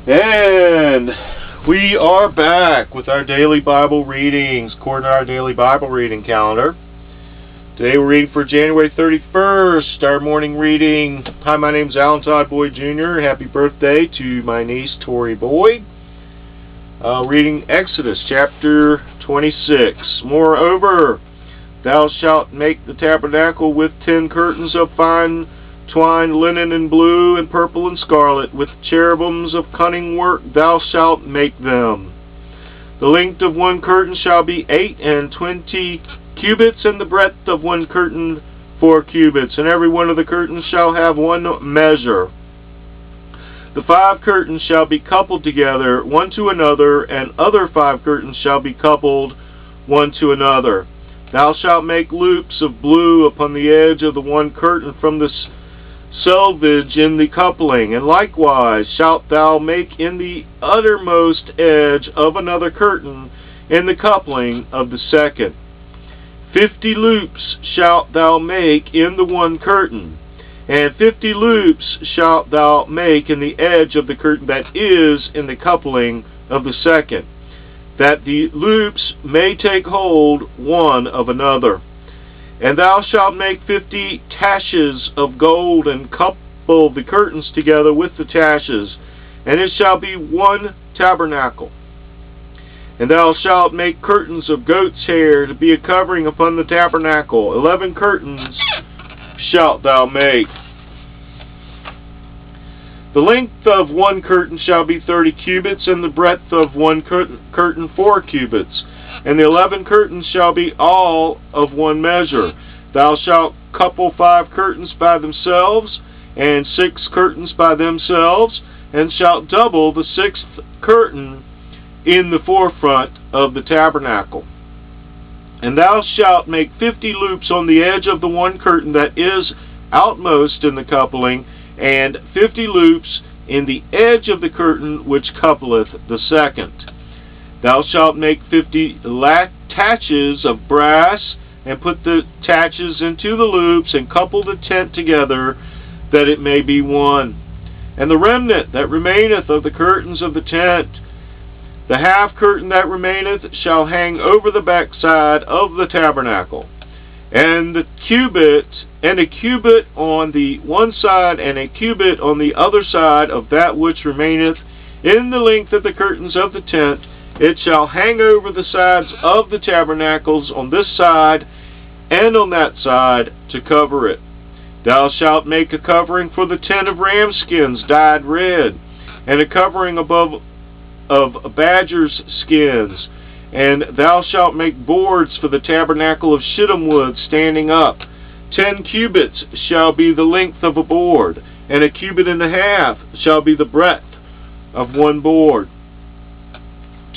And we are back with our daily Bible readings, according to our daily Bible reading calendar. Today we're reading for January 31st, our morning reading. Hi, my name's Alan Todd Boyd Jr. Happy birthday to my niece, Tori Boyd. Reading Exodus chapter 26. Moreover, thou shalt make the tabernacle with 10 curtains of fine twined linen and blue and purple and scarlet, with cherubims of cunning work thou shalt make them. The length of one curtain shall be 28 cubits, and the breadth of one curtain 4 cubits, and every one of the curtains shall have one measure. The 5 curtains shall be coupled together one to another, and other 5 curtains shall be coupled one to another. Thou shalt make loops of blue upon the edge of the one curtain from the selvage in the coupling, and likewise shalt thou make in the uttermost edge of another curtain in the coupling of the second. 50 loops shalt thou make in the one curtain, and 50 loops shalt thou make in the edge of the curtain that is in the coupling of the second, that the loops may take hold one of another. And thou shalt make 50 taches of gold, and couple the curtains together with the taches, and it shall be one tabernacle. And thou shalt make curtains of goat's hair to be a covering upon the tabernacle. 11 curtains shalt thou make. The length of one curtain shall be 30 cubits, and the breadth of one curtain 4 cubits. And the 11 curtains shall be all of one measure. Thou shalt couple 5 curtains by themselves, and 6 curtains by themselves, and shalt double the 6th curtain in the forefront of the tabernacle. And thou shalt make 50 loops on the edge of the one curtain that is outmost in the coupling, and 50 loops in the edge of the curtain which coupleth the second. Thou shalt make 50 taches of brass, and put the taches into the loops, and couple the tent together, that it may be one. And the remnant that remaineth of the curtains of the tent, the half curtain that remaineth, shall hang over the backside of the tabernacle. And a cubit on the one side, and a cubit on the other side of that which remaineth in the length of the curtains of the tent, it shall hang over the sides of the tabernacles on this side and on that side to cover it. Thou shalt make a covering for the tent of ram skins dyed red, and a covering above of badgers' skins. And thou shalt make boards for the tabernacle of shittim wood standing up. 10 cubits shall be the length of a board, and a cubit and a half shall be the breadth of one board.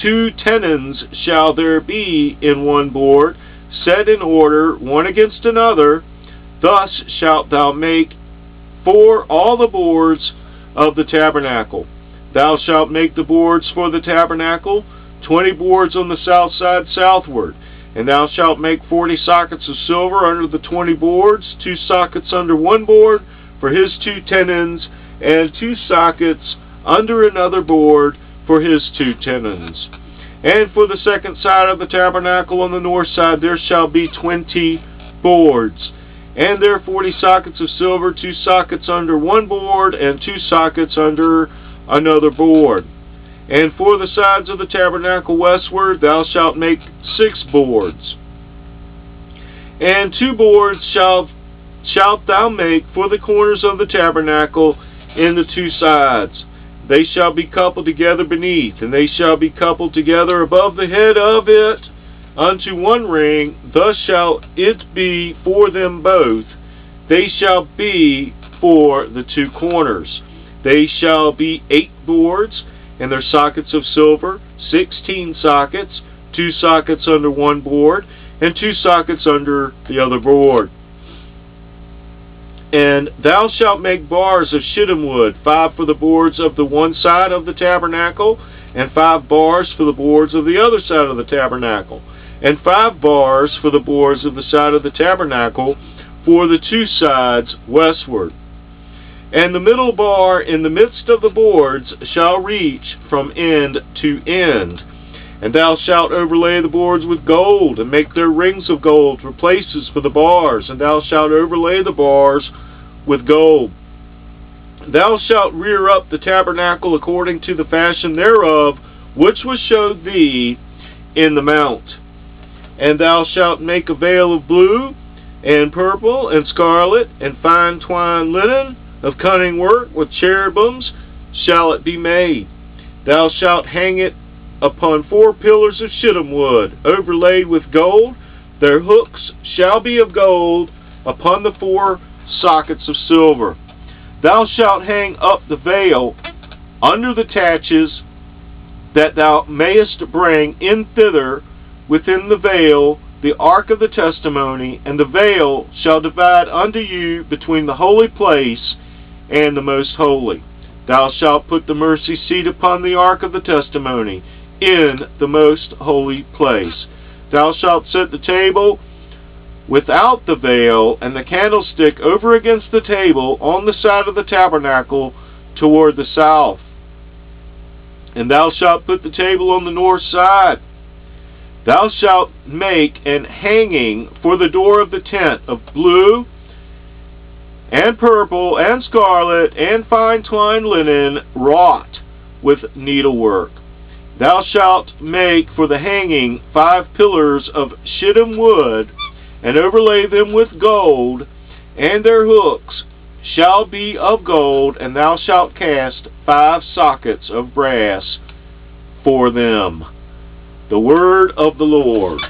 2 tenons shall there be in one board, set in order one against another. Thus shalt thou make for all the boards of the tabernacle. Thou shalt make the boards for the tabernacle, 20 boards on the south side southward. And thou shalt make 40 sockets of silver under the 20 boards, 2 sockets under one board for his 2 tenons, and 2 sockets under another board for his 2 tenons. And for the second side of the tabernacle on the north side there shall be 20 boards. And there are 40 sockets of silver, 2 sockets under one board, and 2 sockets under another board. And for the sides of the tabernacle westward thou shalt make 6 boards. And 2 boards shalt thou make for the corners of the tabernacle in the 2 sides. They shall be coupled together beneath, and they shall be coupled together above the head of it unto one ring. Thus shall it be for them both. They shall be for the 2 corners. They shall be 8 boards, and their sockets of silver, 16 sockets, 2 sockets under one board, and 2 sockets under the other board. And thou shalt make bars of shittim wood, 5 for the boards of the one side of the tabernacle, and 5 bars for the boards of the other side of the tabernacle, and 5 bars for the boards of the side of the tabernacle for the 2 sides westward. And the middle bar in the midst of the boards shall reach from end to end. And thou shalt overlay the boards with gold, and make their rings of gold for places for the bars. And thou shalt overlay the bars with gold. Thou shalt rear up the tabernacle according to the fashion thereof, which was showed thee in the mount. And thou shalt make a veil of blue, and purple, and scarlet, and fine twined linen, of cunning work, with cherubims shall it be made. Thou shalt hang it upon 4 pillars of shittim wood, overlaid with gold. Their hooks shall be of gold, upon the 4 sockets of silver. Thou shalt hang up the veil under the taches, that thou mayest bring in thither within the veil the ark of the testimony, and the veil shall divide unto you between the holy place and the most holy. Thou shalt put the mercy seat upon the ark of the testimony in the most holy place. Thou shalt set the table without the veil, and the candlestick over against the table on the side of the tabernacle toward the south. And thou shalt put the table on the north side. Thou shalt make an hanging for the door of the tent of blue, and purple, and scarlet, and fine twined linen, wrought with needlework. Thou shalt make for the hanging 5 pillars of shittim wood, and overlay them with gold, and their hooks shall be of gold, and thou shalt cast 5 sockets of brass for them. The word of the Lord.